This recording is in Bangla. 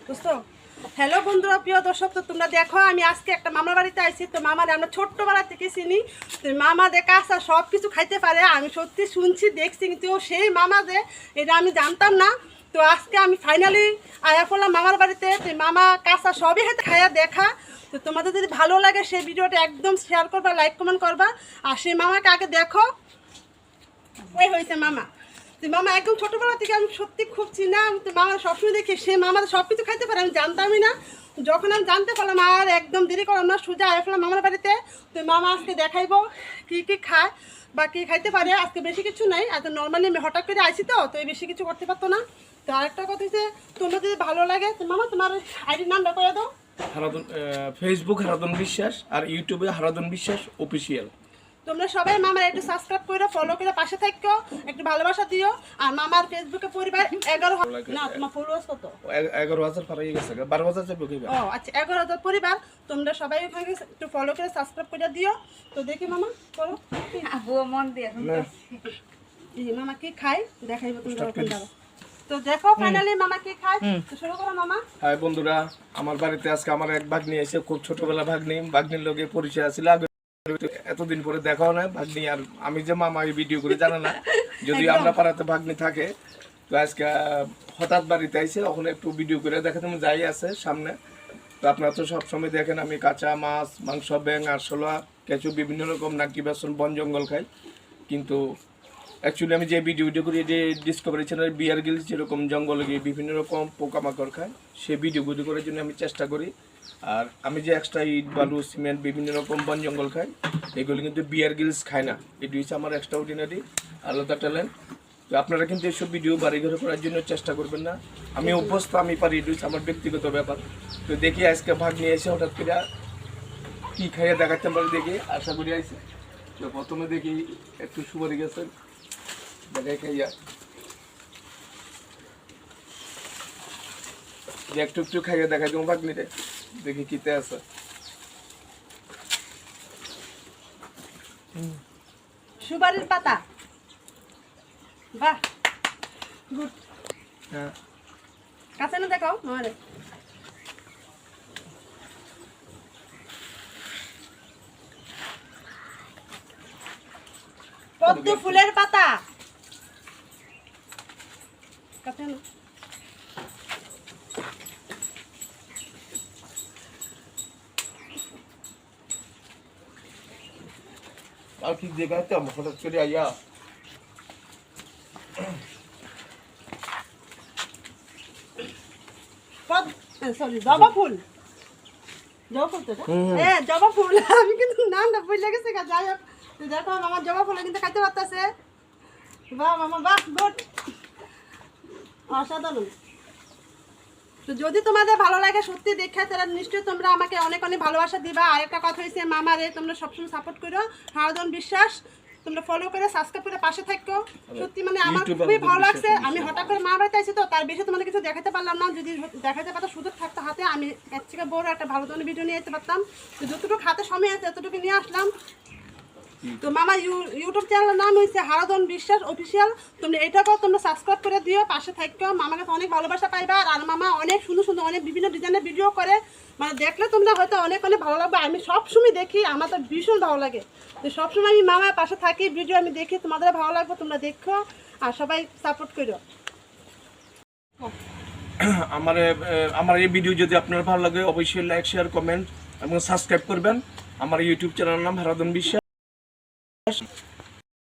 বুঝছো? হ্যালো বন্ধুরা, প্রিয় দর্শক, তো তোমরা দেখো আমি আজকে একটা মামার বাড়িতে আইছি। তো মামারে আমরা ছোট্টবেলা থেকে চিনি। তো মামা যে কাঁচা সব কিছু খাইতে পারে, আমি সত্যি শুনছি দেখছি, কিন্তু সেই মামা যে এটা আমি জানতাম না। তো আজকে আমি ফাইনালি আয়া পড়লাম মামার বাড়িতে। তো মামা কাঁচা সবই হাতে খাইয়া দেখা। তো তোমাদের যদি ভালো লাগে সেই ভিডিওটা একদম শেয়ার করবা, লাইক কমেন্ট করবা। আর সেই মামাকে আগে দেখো। এই হয়েছে মামা। তো মামা একদম ছোটোবেলা থেকে আমি সত্যি খুব চিনা। তো মামা সবসময় দেখি সে মামা সব কিছু খাইতে পারে, আমি জানতামই না। যখন আমি জানতে পারলাম আর একদম দেরি করলাম না, সোজা আয়া ফেলাম মামার বাড়িতে। তো মামা আজকে দেখাইবো কী কী খায় বা কী খাইতে পারে। আজকে বেশি কিছু নাই, এত নর্মালি হঠাৎ করে আইসি, তো এই বেশি কিছু করতে পারতো না। তো আরেকটা কথা হচ্ছে, তোমরা যদি ভালো লাগে তো মামা তোমার আইডির নামটা করে দাও। হারাধন ফেসবুক হারাধন বিশ্বাস আর ইউটিউবে হারাধন বিশ্বাস অফিসিয়াল। তোমরা সবাই মামার একটু সাবস্ক্রাইব করে ফলো করে পাশে থাকো, একটু ভালোবাসা দিও। আর মামার ফেসবুকে পরিবার 11 না, তোমার ফলোয়ার্স কত? 11,000 পার হয়ে গেছে, 12,000 যাবে কি? ও আচ্ছা, 11,000 পরিবার। তোমরা সবাই ওখানে একটু ফলো করে সাবস্ক্রাইব করে দিও। তো দেখি মামা করো মন দিয়ে মামা কি খায় দেখাইবো তোমরা। তো দেখো ফাইনালি মামা কি খায়, তো শুরু করো মামা। হাই বন্ধুরা, আমার বাড়িতে আজকে আমার এক ভাগ্নি এসে, খুব ছোটবেলা ভাগ্নি। ভাগ্নির লোকে পরিচয় আছিল, এতদিন পরে দেখাও না ভাগ্নি। আর আমি যে মামা এই ভিডিও করে জানে না, যদি আমরা পাড়াতে ভাগ্নি থাকে। তো আজকে হঠাৎ বাড়িতে আইসে, ওখানে একটু ভিডিও করে দেখাতে যাই আছে সামনে। তো আপনারা তো সবসময় দেখেন আমি কাঁচা মাছ, মাংস, ব্যাং, আরশোলা, কেঁচু, বিভিন্ন রকম নাকি বেসন, বন জঙ্গল খাই। কিন্তু অ্যাকচুয়ালি আমি যে ভিডিও করি, যে ডিসকভারি চ্যানেল বিয়ার গিলস যেরকম জঙ্গলে গিয়ে বিভিন্ন রকম পোকামাকড় খায়, সেই ভিডিওগুলি করার জন্য আমি চেষ্টা করি। আর আমি যে এক্সট্রা ইট, বালু, সিমেন্ট, বিভিন্ন রকম বন জঙ্গল খাই, এগুলি কিন্তু বিয়ার গিলস খায় না। এটি হচ্ছে আমার এক্সট্রা অর্ডিনারি আলাদা ট্যালেন্ট। তো আপনারা কিন্তু এইসব ভিডিও বাড়ি ঘরে করার জন্য চেষ্টা করবেন না। আমি অভ্যস্ত, আমি পারি, এটি হচ্ছে আমার ব্যক্তিগত ব্যাপার। তো দেখি আজকে ভাগ নিয়ে এসে হঠাৎ করে কী খাইয়ে দেখাতে পারি, দেখি আশা করি আইসে। তো প্রথমে দেখি একটু সুপারি গেছে, দেখাই খাইয়া যে একটু একটু খাইয়া দেখাই দেবো ভাগ্নিরে, দেখি কিতে আছে। সুপারির পাতা, বাহ গুড। হ্যাঁ, কাছে না দেখাও আমারে। পদ্ম ফুলের পাতা, কাছে না। আর কি দেখাতে হঠাৎ করে আইয়া সরি, জবা ফুল। জবা ফুল তো হ্যাঁ, জবা ফুল। আমি কিন্তু নামটা ভুলে গেছি। যাই হোক, তো দেখো আমার জবা ফুল কিন্তু খাইতে পারতেছে। বাহ মামা, বাহ গুড, অসাধারণ। তো যদি তোমাদের ভালো লাগে সত্যি দেখে, তাহলে নিশ্চয়ই তোমরা আমাকে অনেক অনেক ভালোবাসা দিবা। আর একটা কথা হয়েছে, মামারে তোমরা সবসময় সাপোর্ট করো। হারাধন বিশ্বাস তোমরা ফলো করে সাবস্ক্রাইব করে পাশে থাকো। সত্যি মানে আমার খুবই ভালো লাগছে। আমি হঠাৎ করে মা বাড়িতে আইছি, তো তার বেশি তোমাদের কিছু দেখাতে পারলাম না। যদি দেখাতে পারতো, সুযোগ থাকতো হাতে, আমি এর থেকে বড় একটা ভালো ধরনের ভিডিও নিয়ে যেতে পারতাম। তো যতটুকু হাতে সময় আছে ততটুকু নিয়ে আসলাম। তো মামা ইউটিউব চ্যানেলের নাম হয়েছে হারাধন বিশ্বাস অফিসিয়াল। তোমরা এটাকেও তোমরা সাবস্ক্রাইব করে দিও, পাশে থাকো। মামার কাছে অনেক ভালোবাসা পাইবা। আর মামা অনেক সুন্দর সুন্দর অনেক বিভিন্ন ডিজাইনের ভিডিও করে, মানে দেখলে তোমরা হয়তো অনেক অনেক ভালো লাগবে। আমি সবসময় দেখি, আমার তো ভীষণ ভালো লাগে। তো সবসময় আমি মামার পাশে থাকি, ভিডিও আমি দেখি, তোমাদের ভালো লাগবে, তোমরা দেখো আর সবাই সাপোর্ট করো। আমার এই ভিডিও যদি আপনার ভালো লাগে, অবশ্যই লাইক, শেয়ার, কমেন্ট এবং সাবস্ক্রাইব করবেন। আমার ইউটিউব চ্যানেলের নাম হারাধন বিশ্বাস।